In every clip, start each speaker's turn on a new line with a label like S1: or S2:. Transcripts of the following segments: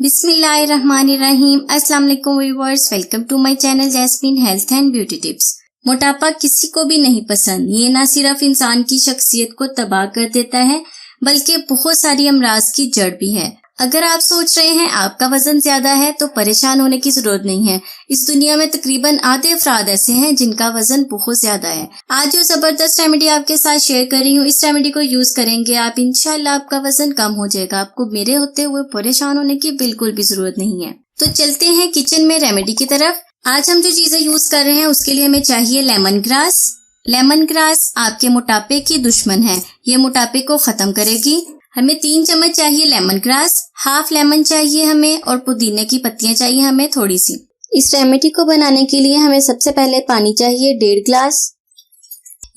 S1: बिस्मिल्लाहिर्रहमानिर्रहीम। अस्सलाम वालेकुम viewers, welcome to my channel Jasmine health and beauty tips. मोटापा किसी को भी नहीं पसंद। ये ना सिर्फ इंसान की शख्सियत को तबाह कर देता है बल्कि बहुत सारी अमराज की जड़ भी है। अगर आप सोच रहे हैं आपका वजन ज्यादा है तो परेशान होने की जरूरत नहीं है। इस दुनिया में तकरीबन आधे अफराद ऐसे हैं जिनका वजन बहुत ज्यादा है। आज जो जबरदस्त रेमेडी आपके साथ शेयर कर रही हूँ, इस रेमेडी को यूज करेंगे आप, इंशाल्लाह आपका वजन कम हो जाएगा। आपको मेरे होते हुए परेशान होने की बिल्कुल भी जरूरत नहीं है। तो चलते हैं किचन में रेमेडी की तरफ। आज हम जो चीजें यूज कर रहे हैं उसके लिए हमें चाहिए लेमन ग्रास। लेमन ग्रास आपके मोटापे की दुश्मन है, ये मोटापे को खत्म करेगी। हमें 3 चम्मच चाहिए लेमन ग्रास, हाफ लेमन चाहिए हमें, और पुदीने की पत्तियां चाहिए हमें थोड़ी सी। इस रेमेडी को बनाने के लिए हमें सबसे पहले पानी चाहिए 1.5 ग्लास।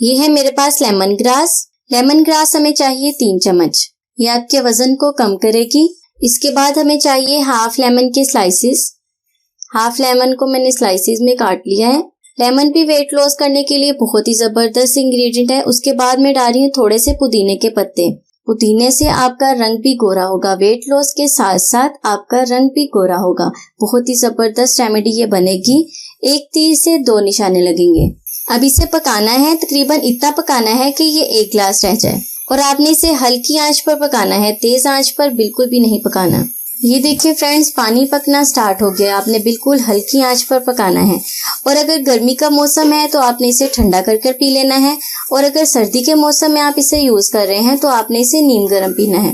S1: ये है मेरे पास लेमन ग्रास। लेमन ग्रास हमें चाहिए 3 चम्मच, ये आपके वजन को कम करेगी। इसके बाद हमें चाहिए हाफ लेमन के स्लाइसिस। हाफ लेमन को मैंने स्लाइसिस में काट लिया है। लेमन भी वेट लॉस करने के लिए बहुत ही जबरदस्त इंग्रेडिएंट है। उसके बाद मैं डाल रही हूँ थोड़े से पुदीने के पत्ते। पुदीने से आपका रंग भी गोरा होगा, वेट लॉस के साथ साथ आपका रंग भी गोरा होगा। बहुत ही जबरदस्त रेमेडी ये बनेगी। 1 तीर से 2 निशाने लगेंगे। अब इसे पकाना है, तकरीबन इतना पकाना है कि ये 1 ग्लास रह जाए, और आपने इसे हल्की आंच पर पकाना है, तेज आंच पर बिल्कुल भी नहीं पकाना। ये देखिए फ्रेंड्स, पानी पकना स्टार्ट हो गया। आपने बिल्कुल हल्की आंच पर पकाना है। और अगर गर्मी का मौसम है तो आपने इसे ठंडा कर पी लेना है, और अगर सर्दी के मौसम में आप इसे यूज कर रहे हैं तो आपने इसे नीम गर्म पीना है।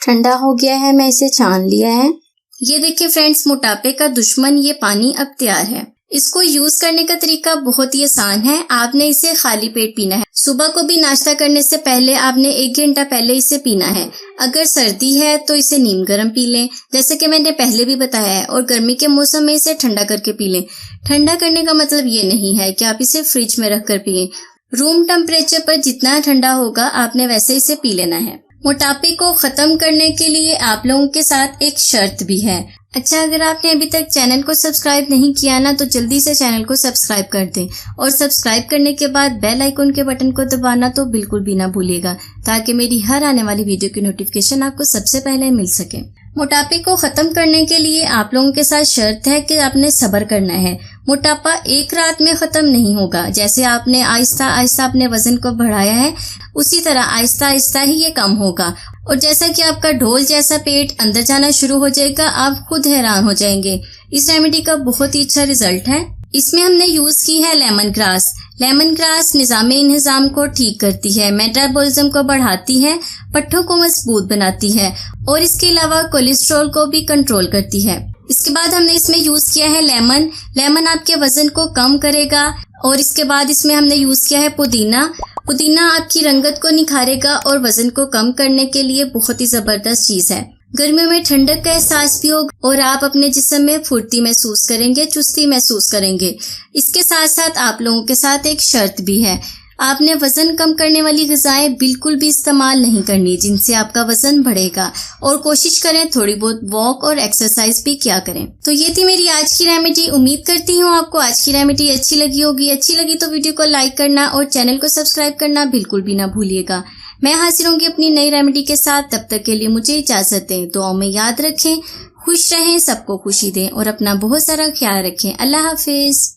S1: ठंडा हो गया है, मैं इसे छान लिया है। ये देखिए फ्रेंड्स, मोटापे का दुश्मन ये पानी अब तैयार है। इसको यूज करने का तरीका बहुत ही आसान है। आपने इसे खाली पेट पीना है। सुबह को भी नाश्ता करने से पहले आपने 1 घंटा पहले इसे पीना है। अगर सर्दी है तो इसे नीम गर्म पी लें, जैसे कि मैंने पहले भी बताया है, और गर्मी के मौसम में इसे ठंडा करके पी लें। ठंडा करने का मतलब ये नहीं है कि आप इसे फ्रिज में रख कर पिए। रूम टेम्परेचर पर जितना ठंडा होगा आपने वैसे इसे पी लेना है। मोटापे को खत्म करने के लिए आप लोगों के साथ एक शर्त भी है। अच्छा, अगर आपने अभी तक चैनल को सब्सक्राइब नहीं किया ना तो जल्दी से चैनल को सब्सक्राइब कर दें, और सब्सक्राइब करने के बाद बेल आइकन के बटन को दबाना तो बिल्कुल भी ना भूलिएगा, ताकि मेरी हर आने वाली वीडियो की नोटिफिकेशन आपको सबसे पहले मिल सके। मोटापे को खत्म करने के लिए आप लोगों के साथ शर्त है कि आपने सब्र करना है। मोटापा एक रात में खत्म नहीं होगा। जैसे आपने आहिस्ता आहिस्ता अपने वजन को बढ़ाया है, उसी तरह आहिस्ता आहिस्ता ही ये कम होगा। और जैसा कि आपका ढोल जैसा पेट अंदर जाना शुरू हो जाएगा, आप खुद हैरान हो जाएंगे। इस रेमेडी का बहुत ही अच्छा रिजल्ट है। इसमें हमने यूज की है लेमन ग्रास। लेमन ग्रास निजाम को ठीक करती है, मेटाबॉलिज्म को बढ़ाती है, पट्टों को मजबूत बनाती है, और इसके अलावा कोलेस्ट्रॉल को भी कंट्रोल करती है। इसके बाद हमने इसमें यूज किया है लेमन। लेमन आपके वजन को कम करेगा। और इसके बाद इसमें हमने यूज किया है पुदीना। पुदीना आपकी रंगत को निखारेगा और वजन को कम करने के लिए बहुत ही जबरदस्त चीज है। गर्मियों में ठंडक का एहसास भी होगा और आप अपने जिस्म में फुर्ती महसूस करेंगे, चुस्ती महसूस करेंगे। इसके साथ साथ आप लोगों के साथ एक शर्त भी है, आपने वजन कम करने वाली ग़िज़ाएं बिल्कुल भी इस्तेमाल नहीं करनी जिनसे आपका वजन बढ़ेगा, और कोशिश करें थोड़ी बहुत वॉक और एक्सरसाइज भी किया करें। तो ये थी मेरी आज की रेमेडी। उम्मीद करती हूँ आपको आज की रेमेडी अच्छी लगी होगी। अच्छी लगी तो वीडियो को लाइक करना और चैनल को सब्सक्राइब करना बिल्कुल भी ना भूलिएगा। मैं हाजिर होंगी अपनी नई रेमेडी के साथ। तब तक के लिए मुझे इजाजत दें। दुआओं में याद रखें, खुश रहें, सबको खुशी दें, और अपना बहुत सारा ख्याल रखें। अल्लाह हाफिज।